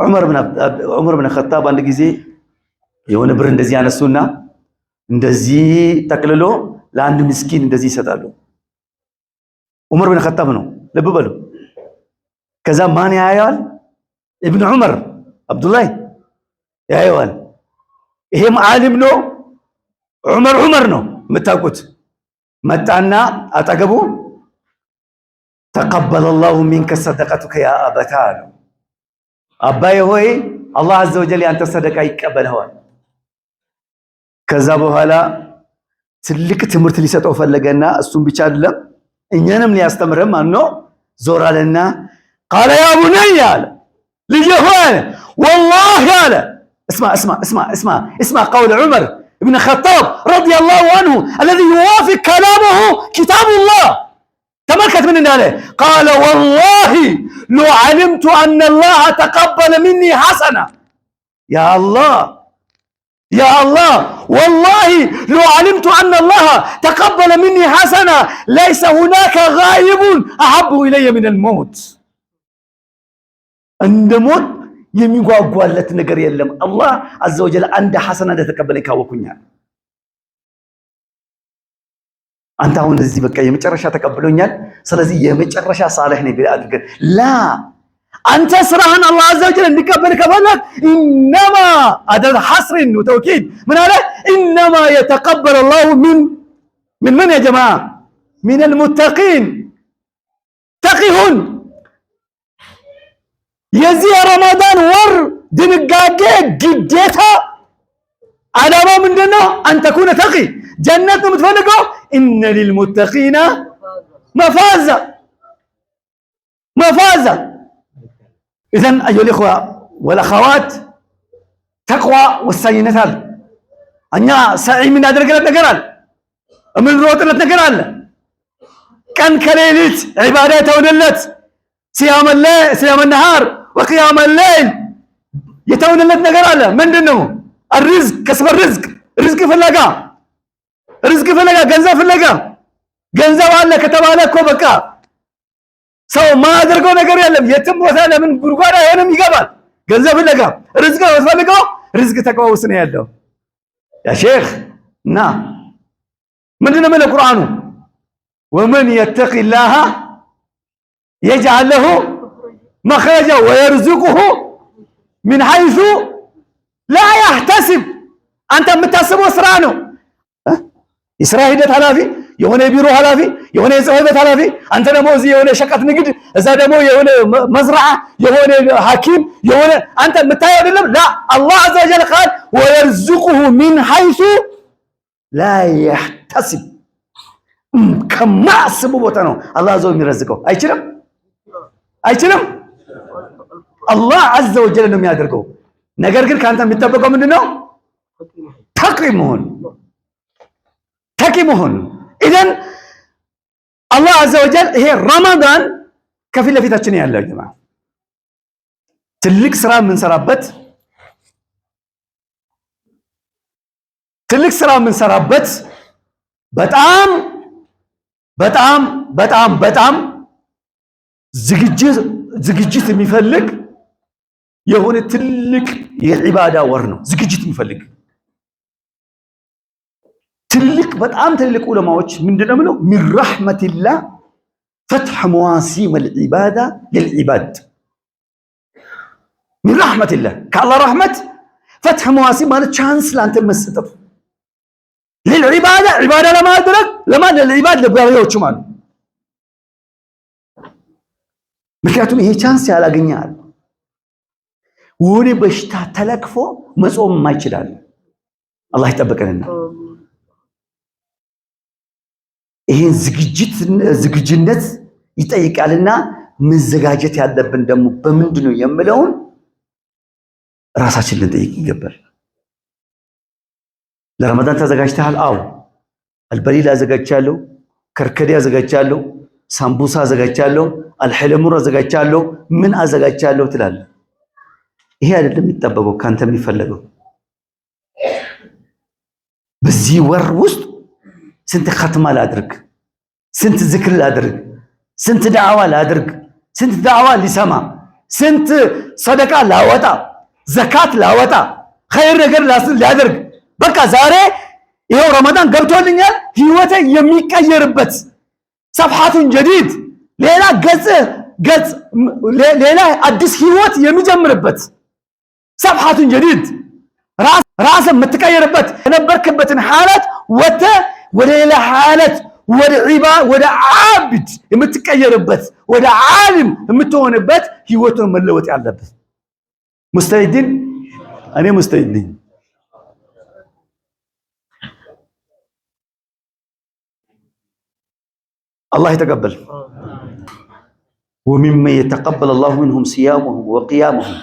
ዑመር ብን ኸጣብ አንድ ጊዜ የሆነ ብር እንደዚህ ያነሱና እንደዚህ ጠቅልሎ ለአንድ ምስኪን እንደዚህ ይሰጣሉ። ዑመር ብን ኸጣብ ነው፣ ልብ በሉ። ከዛ ማን ያየዋል? ኢብኑ ዑመር አብዱላህ ያየዋል። ይሄም ዓሊም ነው፣ ዑመር ነው የምታውቁት። መጣና አጠገቡ ተቀበለ ላሁ ሚንከ ሰደቀቱከ ያ አበታ አለው። አባዬ ሆይ አላህ አዘ ወጀል ያንተ ሰደቃ ይቀበልኸዋል። ከዛ በኋላ ትልቅ ትምህርት ሊሰጠው ፈለገና እሱም ብቻ አይደለም እኛንም ሊያስተምርም አኖ ዞር አለና ቃለ ያ ቡነይ አለ ልጄ ሆይ ወላሂ አለ اسمع قول عمر بن الخطاب رضي الله عنه الذي يوافق كلامه كتاب الله. تملكت من عليه قال والله لو علمت أن الله تقبل مني حسنة يا الله والله لو علمت أن الله تقبل مني حسنة ليس هناك غائب أحب إلي من الموت. عند موت የሚጓጓለት ነገር የለም። አላህ አዘ ወጀል አንድ ሐሰና እንደተቀበለኝ ካወኩኛል። አንተ አሁን እዚህ በቃ የመጨረሻ ተቀብሎኛል፣ ስለዚህ የመጨረሻ ሳልህ ነኝ አድርገን ላ አንተ ስራህን አላህ አዘ ወጀል እንዲቀበል ከፈለክ ኢነማ አደል ሐስርን ወተውኪድ ምን አለ ኢነማ የተቀበለ አላሁ ምን ያ ጀማዓ ሚን አልሙተቂን ተቂሁን። የዚህ ረመዳን ወር ድንጋጌ ግዴታ ዓላማ ምንድነው? አንተኩነ ተቂ ጀነት ነው የምትፈልገው። ኢነ ሊልሙተቂና መፋዛ ኢዘን አዩሀል ኢኽዋ ወልአኸዋት ተቅዋ ወሳኝነት አለ። እኛ ሰዒ የምናደርግለት ነገር አለ፣ የምንሮጥለት ነገር አለ። ቀን ከሌሊት ዒባዳ የተሆነለት ሲያመ ነሃር ወቅያመ ሌይል የተውንለት ነገር አለ። ምንድነው? الرزق كسب ርዝቅ ፍለጋ ገንዘብ ፍለጋ። ገንዘብ አለ ከተባለ እኮ በቃ ሰው ማያደርገው ነገር የለም። የትም ቦታ ለምን ጉድጓድ አይሆንም ይገባል። ገንዘብ ፍለጋ ርዝቅ ፈልገው ርዝቅ ተቅዋ ውስጥ ነው ያለው። ያ ሼኽ እና ምንድነው የሚለው ቁርአኑ? ወመን የተቂላህ يجعل له مخرجا ويرزقه من حيث لا يحتسب. አንተ የምታስበው ስራ ነው። የስራ ሂደት ኃላፊ የሆነ ቢሮ ኃላፊ የሆነ የጽህፈት ቤት ኃላፊ፣ አንተ ደግሞ እዚህ የሆነ ሸቀጥ ንግድ፣ እዛ ደግሞ የሆነ መዝራዓ የሆነ ሐኪም የሆነ አንተ የምታየው አይደለም። ላ አላህ አዘ ወጀል ቃል ويرزقه من حيث لا يحتسب። ከማያስቡ ቦታ ነው አላህ አዘ ወጀል የሚረዝቀው። አይችልም። አላህ አዘ ወጀል ነው የሚያደርገው። ነገር ግን ካንተ የሚጠበቀው ምንድነው? ተቂ መሆን። ኢዘን አላህ አዘ ወጀል ይሄ ረመዳን ከፊት ለፊታችን ያለው ጀማ ትልቅ ስራ የምንሰራበት በጣም ዝግጅት የሚፈልግ የሆነ ትልቅ የዒባዳ ወር ነው። ዝግጅት የሚፈልግ በጣም ትልቅ ዑለማዎች ምንድነው ብለው ሚን ረሕመቲላህ ፈትሕ መዋሲም አልዒባዳ ልልዒባድ። ሚን ረሕመቲላህ ከአላህ ረሕመት ፈትሕ መዋሲም ማለት ቻንስ ለአንተ መሰጠቱ ልልዒባዳ ዒባዳ ለማድረግ ለልዒባድ ለባሪያዎቹ ማለት። ምክንያቱም ይሄ ቻንስ ያላገኛል ወኔ በሽታ ተለክፎ መጾም ማይችላል። አላህ ይጠብቀንና ይሄን ዝግጅነት ይጠይቃልና መዘጋጀት ያለብን ደግሞ በምንድነው የምለውን ራሳችን ልንጠይቅ ይገባል። ለረመዳን ተዘጋጅተሃል? አዎ። አልበሊል አዘጋጅቻለሁ፣ ከርከዴ አዘጋጅቻለሁ፣ ሳምቡሳ አዘጋጅቻለሁ፣ አልሐለሙር አዘጋጅቻለሁ፣ ምን አዘጋጅቻለሁ ትላለህ። ይሄ አይደለም የሚጠበቀው ካንተ የሚፈለገው። በዚህ ወር ውስጥ ስንት ختማ ላድርግ፣ ስንት ዝክር ላድርግ፣ ስንት ዳዕዋ ላድርግ፣ ስንት ዳዕዋ ሊሰማ፣ ስንት ሰደቃ ላወጣ ዘካት ላወጣ ኸይር ነገር ላደርግ በቃ ዛሬ ይሄው ረመዳን ገብቶልኛል ህይወቴ የሚቀየርበት ሰፍሐቱን ጀዲድ ሌላ ገጽ ሌላ አዲስ ህይወት የሚጀምርበት ሰፍሐቱን ጀዲድ ራስ የምትቀየርበት የነበርክበትን ሐለት ወተ ወደ ሌላ ሐለት ወደ ዓብድ የምትቀየርበት ወደ ዓሊም የምትሆንበት ህይወቱን መለወጥ ያለበት ሙስተዒድን እኔ ሙስተዒድ ነኝ الله يتقبل ومما يتقبل الله منهم صيامهم وقيامهم